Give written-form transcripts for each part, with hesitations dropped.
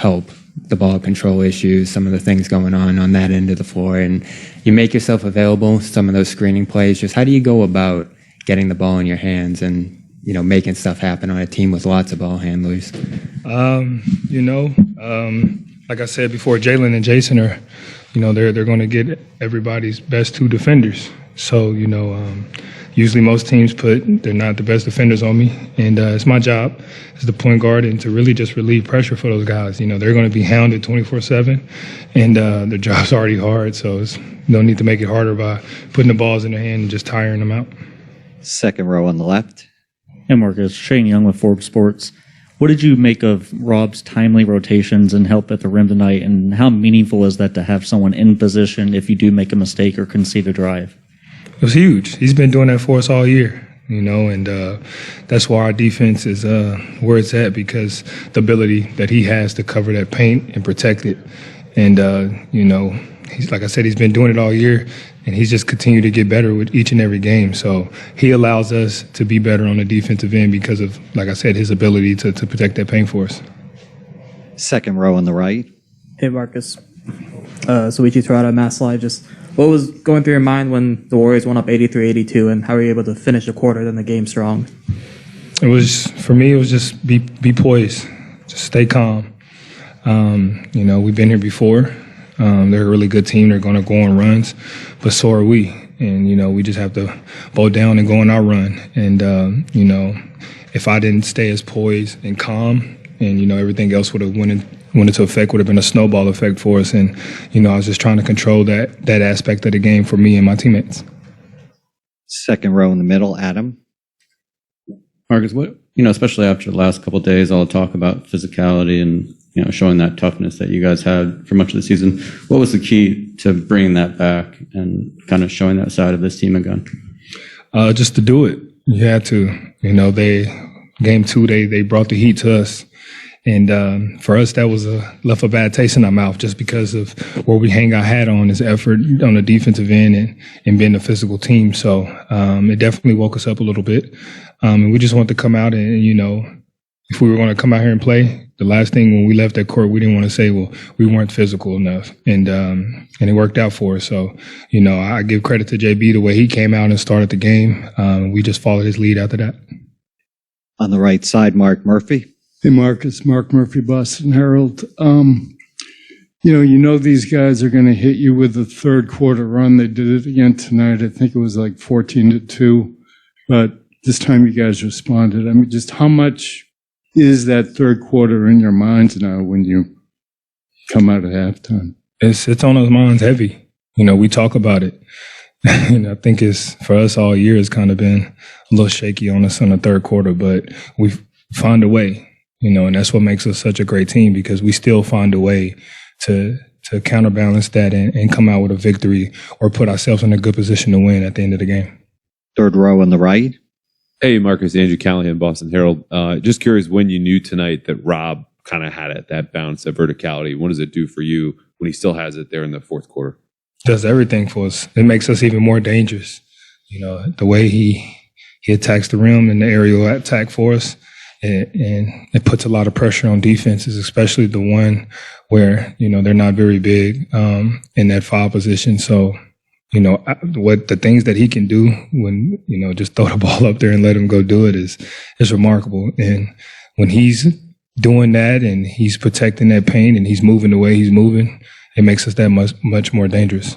help the ball control issues, some of the things going on that end of the floor, and you make yourself available, some of those screening plays. Just how do you go about getting the ball in your hands and, making stuff happen on a team with lots of ball handlers? Like I said before, Jalen and Jason are, they're going to get everybody's best two defenders. So, usually most teams they're not the best defenders on me. And it's my job as the point guard and to really just relieve pressure for those guys. They're going to be hounded 24/7, and their job's already hard. So it's no need to make it harder by putting the balls in their hand and just tiring them out. Second row on the left. Hey, Marcus. Shane Young with Forbes Sports. What did you make of Rob's timely rotations and help at the rim tonight, and how meaningful is that to have someone in position if you do make a mistake or concede a drive? It was huge. He's been doing that for us all year, and that's why our defense is where it's at, because the ability that he has to cover that paint and protect it. And, he's, like I said, he's been doing it all year, and he's just continued to get better with each and every game. So he allows us to be better on the defensive end because of, like I said, his ability to protect that paint for us. Second row on the right. Hey, Marcus. Soichi Torada, Mass Live. Just what was going through your mind when the Warriors went up 83-82, and how were you able to finish the quarter, then the game strong? For me, it was just be poised, just stay calm. We've been here before. They're a really good team. They're going to go on runs, but so are we. And, we just have to bow down and go on our run. And, if I didn't stay as poised and calm and, everything else would have went into effect, would have been a snowball effect for us. And, I was just trying to control that aspect of the game for me and my teammates. Second row in the middle, Adam. Marcus, what, especially after the last couple of days, all the talk about physicality and, showing that toughness that you guys had for much of the season. What was the key to bringing that back and kind of showing that side of this team again? Just to do it. You had to. Game 2, they brought the heat to us. And for us, that was left a bad taste in our mouth just because of where we hang our hat on is effort on the defensive end and being a physical team. So it definitely woke us up a little bit. And we just wanted to come out and, if we were going to come out here and play, the last thing when we left that court, we didn't want to say, well, we weren't physical enough. And it worked out for us. So, I give credit to JB the way he came out and started the game. We just followed his lead after that. On the right side, Mark Murphy. Hey, Marcus. Mark Murphy, Boston Herald. These guys are going to hit you with a third quarter run. They did it again tonight. I think it was like 14-2. But this time you guys responded. I mean, just how much is that third quarter in your minds now when you come out at halftime? It's on our minds heavy. We talk about it. And I think for us all year, it's kind of been a little shaky on us in the third quarter, but we've found a way, and that's what makes us such a great team, because we still find a way to counterbalance that and come out with a victory or put ourselves in a good position to win at the end of the game. Third row on the right. Hey, Marcus, Andrew Callahan, Boston Herald. Just curious when you knew tonight that Rob kind of had it, that bounce, that verticality. What does it do for you when he still has it there in the fourth quarter? Does everything for us. It makes us even more dangerous. The way he attacks the rim and the aerial attack for us, and it puts a lot of pressure on defenses, especially the one where, they're not very big in that foul position. So, what the things that he can do when, just throw the ball up there and let him go do it is remarkable. And when he's doing that and he's protecting that paint and he's moving the way he's moving, it makes us that much more dangerous.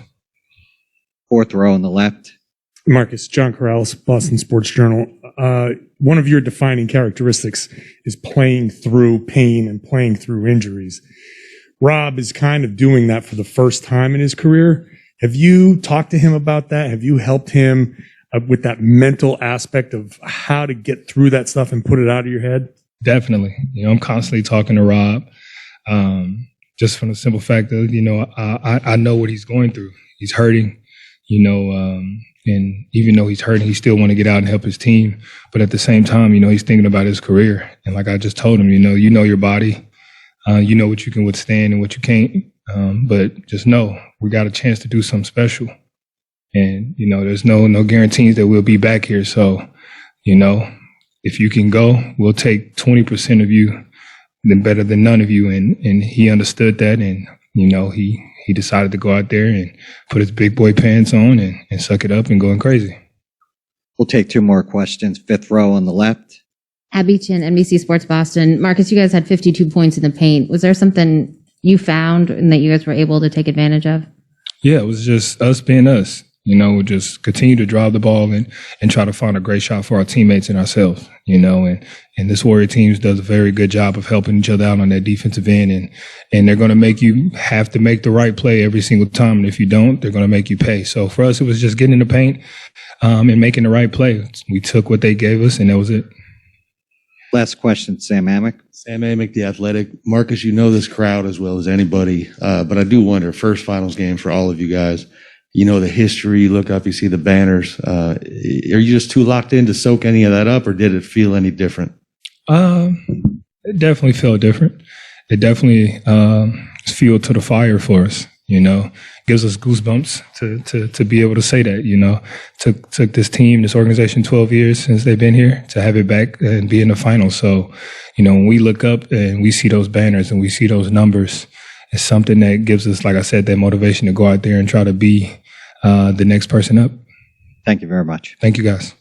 Fourth row on the left. Marcus, John Corrales, Boston Sports Journal. One of your defining characteristics is playing through pain and playing through injuries. Rob is kind of doing that for the first time in his career. Have you talked to him about that? Have you helped him with that mental aspect of how to get through that stuff and put it out of your head? Definitely. I'm constantly talking to Rob, just from the simple fact that, I know what he's going through. He's hurting, and even though he's hurting, he still want to get out and help his team. But at the same time, he's thinking about his career. And like I just told him, you know your body, you know what you can withstand and what you can't. But just know we got a chance to do something special. And, there's no guarantees that we'll be back here. So, if you can go, we'll take 20% of you better than none of you. And he understood that. And, he decided to go out there and put his big boy pants on and suck it up and going crazy. We'll take 2 more questions. 5th row on the left. Abby Chin, NBC Sports Boston. Marcus, you guys had 52 points in the paint. Was there something you found and that you guys were able to take advantage of? Yeah, it was just us being us. Just continue to drive the ball and try to find a great shot for our teammates and ourselves, and this Warrior team does a very good job of helping each other out on that defensive end. And they're going to make you have to make the right play every single time. And if you don't, they're going to make you pay. So for us, it was just getting in the paint and making the right play. We took what they gave us, and that was it. Last question, Sam Amick. Sam Amick, The Athletic. Marcus, you know this crowd as well as anybody, but I do wonder, first finals game for all of you guys. You know the history, you look up, you see the banners. Are you just too locked in to soak any of that up, or did it feel any different? It definitely felt different. It definitely is fuel to the fire for us, gives us goosebumps to be able to say that, took this team, this organization 12 years since they've been here to have it back and be in the finals. So, when we look up and we see those banners and we see those numbers, it's something that gives us, like I said, that motivation to go out there and try to be the next person up. Thank you very much. Thank you, guys.